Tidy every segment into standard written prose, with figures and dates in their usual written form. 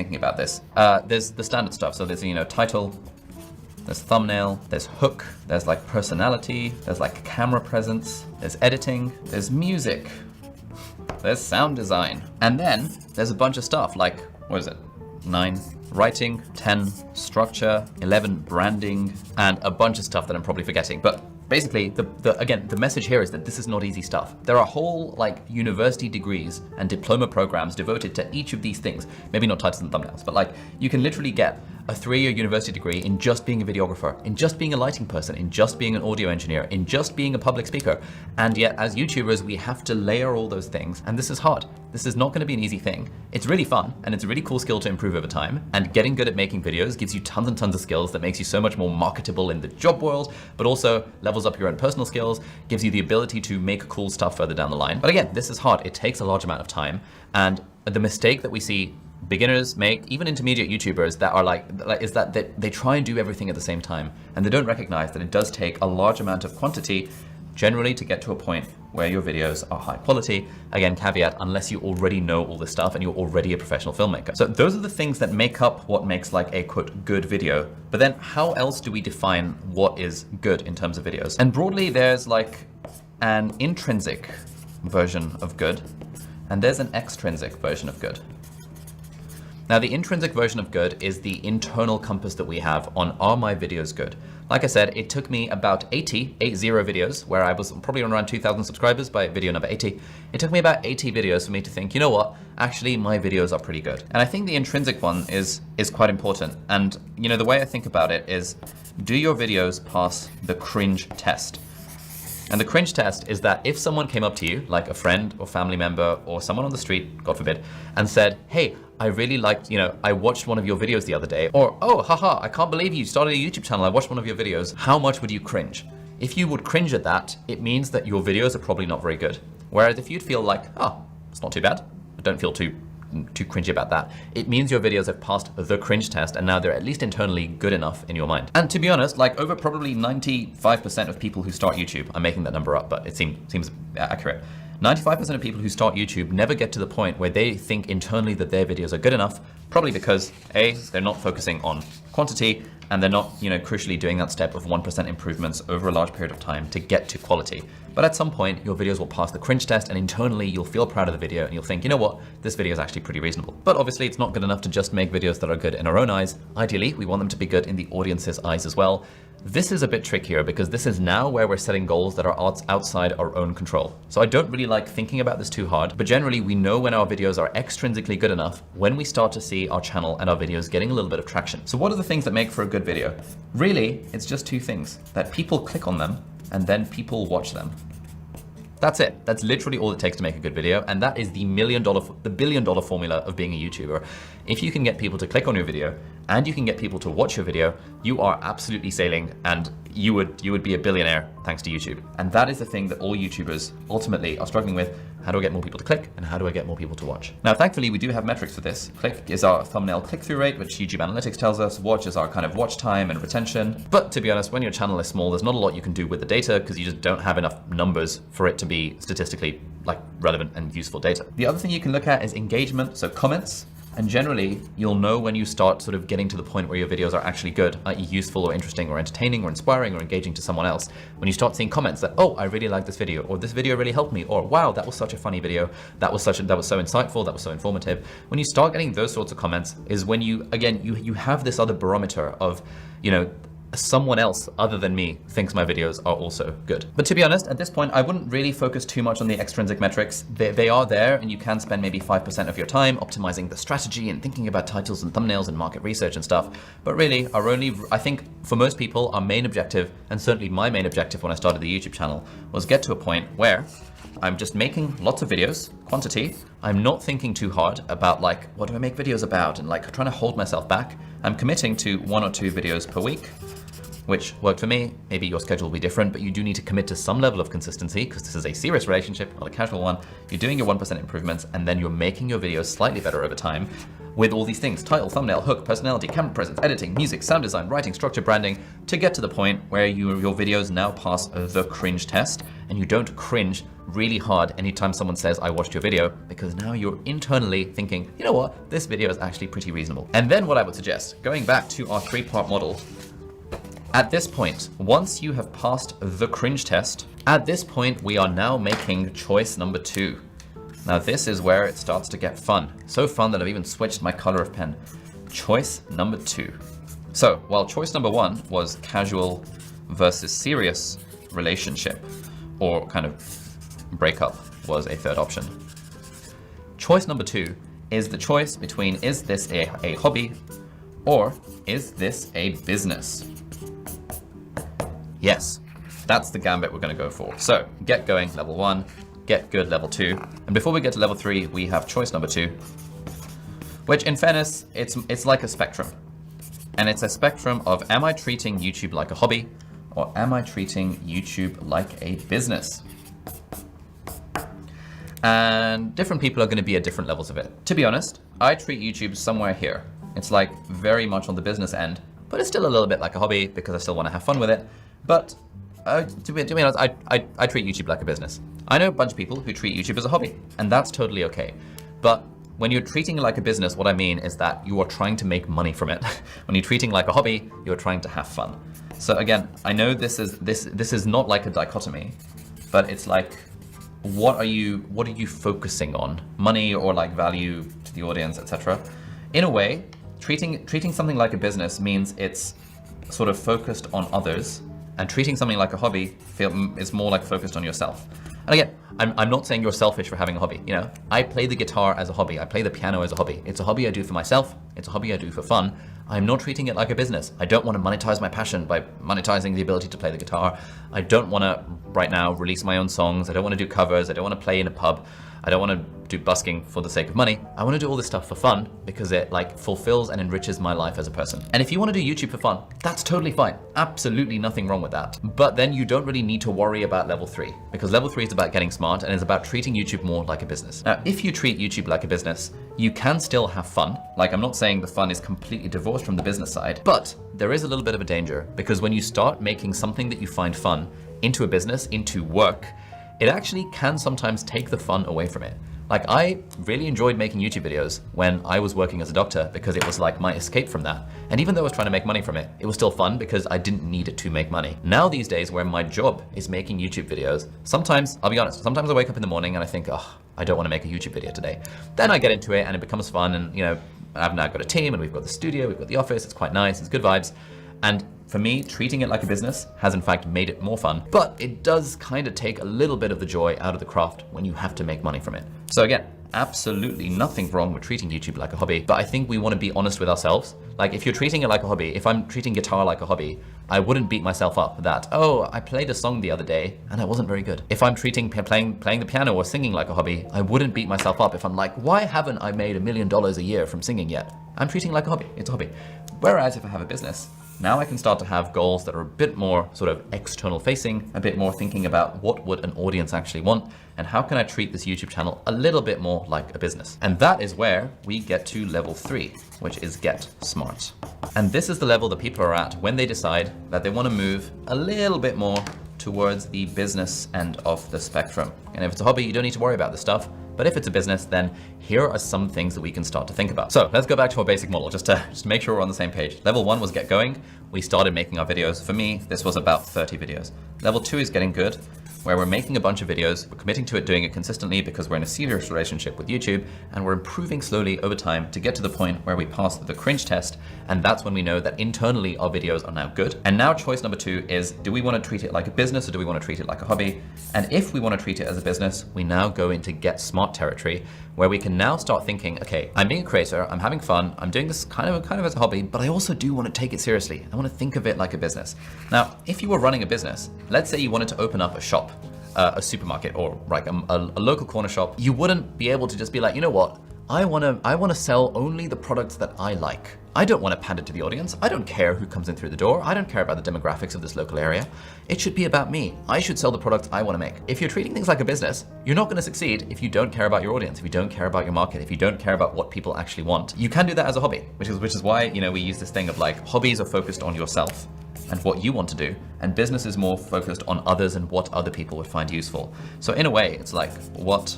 thinking about this. There's the standard stuff. So there's, title, there's thumbnail, there's hook, there's like personality, there's like camera presence, there's editing, there's music, there's sound design. And then there's a bunch of stuff like, what is it? 9 writing, 10 structure, 11 branding, and a bunch of stuff that I'm probably forgetting. But basically, again, the message here is that this is not easy stuff. There are whole university degrees and diploma programs devoted to each of these things. Maybe not titles and thumbnails, but you can literally get a 3-year university degree in just being a videographer, in just being a lighting person, in just being an audio engineer, in just being a public speaker. And yet as YouTubers, we have to layer all those things. And this is hard. This is not going to be an easy thing. It's really fun and it's a really cool skill to improve over time. And getting good at making videos gives you tons and tons of skills that makes you so much more marketable in the job world, but also levels up your own personal skills, gives you the ability to make cool stuff further down the line. But again, this is hard. It takes a large amount of time. And the mistake that we see beginners make, even intermediate YouTubers that are is that they try and do everything at the same time. And they don't recognize that it does take a large amount of quantity generally to get to a point where your videos are high quality. Again, caveat, unless you already know all this stuff and you're already a professional filmmaker. So those are the things that make up what makes a quote good video. But then how else do we define what is good in terms of videos? And broadly, there's an intrinsic version of good and there's an extrinsic version of good. Now, the intrinsic version of good is the internal compass that we have on, are my videos good? Like I said, it took me about 80 videos, where I was probably around 2,000 subscribers by video number 80. It took me about 80 videos for me to think, you know what, actually my videos are pretty good. And I think the intrinsic one is quite important. And the way I think about it is, do your videos pass the cringe test? And the cringe test is that if someone came up to you, like a friend or family member or someone on the street, God forbid, and said, hey, I really liked, I watched one of your videos the other day, or, oh, haha, I can't believe you started a YouTube channel, I watched one of your videos. How much would you cringe? If you would cringe at that, it means that your videos are probably not very good. Whereas if you'd feel like, oh, it's not too bad, I don't feel too cringy about that, it means your videos have passed the cringe test and now they're at least internally good enough in your mind. And to be honest, over probably 95% of people who start YouTube, I'm making that number up, but it seems accurate. 95% of people who start YouTube never get to the point where they think internally that their videos are good enough, probably because A, they're not focusing on quantity, and they're not, crucially doing that step of 1% improvements over a large period of time to get to quality. But at some point, your videos will pass the cringe test and internally you'll feel proud of the video and you'll think, you know what, this video is actually pretty reasonable. But obviously it's not good enough to just make videos that are good in our own eyes. Ideally, we want them to be good in the audience's eyes as well. This is a bit trickier because this is now where we're setting goals that are outside our own control. So I don't really like thinking about this too hard, but generally we know when our videos are extrinsically good enough when we start to see our channel and our videos getting a little bit of traction. So what are the things that make for a good video? Really, it's just two things: that people click on them and then people watch them. That's it. That's literally all it takes to make a good video. And that is the billion-dollar formula of being a YouTuber. If you can get people to click on your video and you can get people to watch your video, you are absolutely sailing and you would be a billionaire thanks to YouTube. And that is the thing that all YouTubers ultimately are struggling with. How do I get more people to click and how do I get more people to watch? Now, thankfully, we do have metrics for this. Click is our thumbnail click-through rate, which YouTube Analytics tells us. Watch is our kind of watch time and retention. But to be honest, when your channel is small, there's not a lot you can do with the data because you just don't have enough numbers for it to be statistically relevant and useful data. The other thing you can look at is engagement, so comments. And generally, you'll know when you start sort of getting to the point where your videos are actually good, i.e. useful or interesting or entertaining or inspiring or engaging to someone else. When you start seeing comments that, oh, I really like this video, or this video really helped me, or wow, that was such a funny video, that was so insightful, that was so informative. When you start getting those sorts of comments is when you have this other barometer of, someone else other than me thinks my videos are also good. But to be honest, at this point, I wouldn't really focus too much on the extrinsic metrics. They are there, and you can spend maybe 5% of your time optimizing the strategy and thinking about titles and thumbnails and market research and stuff. But really, I think for most people, our main objective, and certainly my main objective when I started the YouTube channel, was get to a point where I'm just making lots of videos, quantity. I'm not thinking too hard about what do I make videos about and trying to hold myself back. I'm committing to 1 or 2 videos per week. which worked for me. Maybe your schedule will be different, but you do need to commit to some level of consistency because this is a serious relationship, not a casual one. You're doing your 1% improvements, and then you're making your videos slightly better over time with all these things: title, thumbnail, hook, personality, camera presence, editing, music, sound design, writing, structure, branding, to get to the point where your videos now pass the cringe test, and you don't cringe really hard anytime someone says, I watched your video, because now you're internally thinking, you know what, this video is actually pretty reasonable. And then what I would suggest, going back to our 3-part model, at this point, once you have passed the cringe test, at this point, we are now making choice number 2. Now this is where it starts to get fun. So fun that I've even switched my color of pen. Choice number 2. So while choice number 1 was casual versus serious relationship, or kind of breakup was a third option. Choice number 2 is the choice between, is this a hobby or is this a business? Yes, that's the gambit we're going to go for. So get going, level 1, get good, level 2. And before we get to level 3, we have choice number 2, which in fairness, it's like a spectrum. And it's a spectrum of, am I treating YouTube like a hobby or am I treating YouTube like a business? And different people are going to be at different levels of it. To be honest, I treat YouTube somewhere here. It's like very much on the business end, but it's still a little bit like a hobby because I still want to have fun with it. But to be honest, I treat YouTube like a business. I know a bunch of people who treat YouTube as a hobby, and that's totally okay. But when you're treating it like a business, what I mean is that you are trying to make money from it. When you're treating it like a hobby, you're trying to have fun. So again, I know this is not like a dichotomy, but it's like, what are you focusing on? Money or like value to the audience, etc. In a way, treating something like a business means it's sort of focused on others, and treating something like a hobby is more like focused on yourself. And again, I'm not saying you're selfish for having a hobby. You know, I play the guitar as a hobby. I play the piano as a hobby. It's a hobby I do for myself. It's a hobby I do for fun. I'm not treating it like a business. I don't want to monetize my passion by monetizing the ability to play the guitar. I don't want to, right now, release my own songs. I don't want to do covers. I don't want to play in a pub. I don't want to do busking for the sake of money. I want to do all this stuff for fun because it like fulfills and enriches my life as a person. And if you want to do YouTube for fun, that's totally fine. Absolutely nothing wrong with that. But then you don't really need to worry about level 3, because level 3 is about getting smart and it's about treating YouTube more like a business. Now, if you treat YouTube like a business, you can still have fun. Like, I'm not saying the fun is completely divorced from the business side, but there is a little bit of a danger, because when you start making something that you find fun into a business, into work, it actually can sometimes take the fun away from it. Like, I really enjoyed making YouTube videos when I was working as a doctor because it was like my escape from that. And even though I was trying to make money from it, it was still fun because I didn't need it to make money. Now these days, where my job is making YouTube videos, sometimes, I'll be honest, sometimes I wake up in the morning and I think, oh, I don't want to make a YouTube video today. Then I get into it and it becomes fun, and you know, I've now got a team and we've got the studio, we've got the office, it's quite nice, it's good vibes. And for me, treating it like a business has in fact made it more fun, but it does kind of take a little bit of the joy out of the craft when you have to make money from it. So again, absolutely nothing wrong with treating YouTube like a hobby, but I think we want to be honest with ourselves. Like, if you're treating it like a hobby, if I'm treating guitar like a hobby, I wouldn't beat myself up that, oh, I played a song the other day and I wasn't very good. If I'm treating playing the piano or singing like a hobby, I wouldn't beat myself up if I'm like, why haven't I made $1 million a year from singing yet? I'm treating it like a hobby, it's a hobby. Whereas if I have a business, now I can start to have goals that are a bit more sort of external facing, a bit more thinking about what would an audience actually want, and how can I treat this YouTube channel a little bit more like a business. And that is where we get to level 3, which is get smart. And this is the level that people are at when they decide that they want to move a little bit more towards the business end of the spectrum. And if it's a hobby, you don't need to worry about this stuff. But if it's a business, then here are some things that we can start to think about. So let's go back to our basic model, just to make sure we're on the same page. Level 1 was get going. We started making our videos. For me, this was about 30 videos. Level 2 is getting good, where we're making a bunch of videos, we're committing to it, doing it consistently because we're in a serious relationship with YouTube, and we're improving slowly over time to get to the point where we pass the cringe test, and that's when we know that internally our videos are now good. And now choice number 2 is, do we want to treat it like a business or do we want to treat it like a hobby? And if we want to treat it as a business, we now go into get smart territory, where we can now start thinking, okay, I'm being a creator, I'm having fun, I'm doing this kind of as a hobby, but I also do want to take it seriously. I want to think of it like a business. Now, if you were running a business, let's say you wanted to open up a shop, a supermarket, or like a local corner shop, you wouldn't be able to just be like, you know what, I wanna sell only the products that I like. I don't want to pander to the audience. I don't care who comes in through the door. I don't care about the demographics of this local area. It should be about me. I should sell the products I want to make. If you're treating things like a business, you're not going to succeed if you don't care about your audience, if you don't care about your market, if you don't care about what people actually want. You can do that as a hobby, which is why, you know, we use this thing of like, hobbies are focused on yourself and what you want to do, and business is more focused on others and what other people would find useful. So in a way, it's like what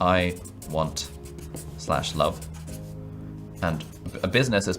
I want / love, and a business is more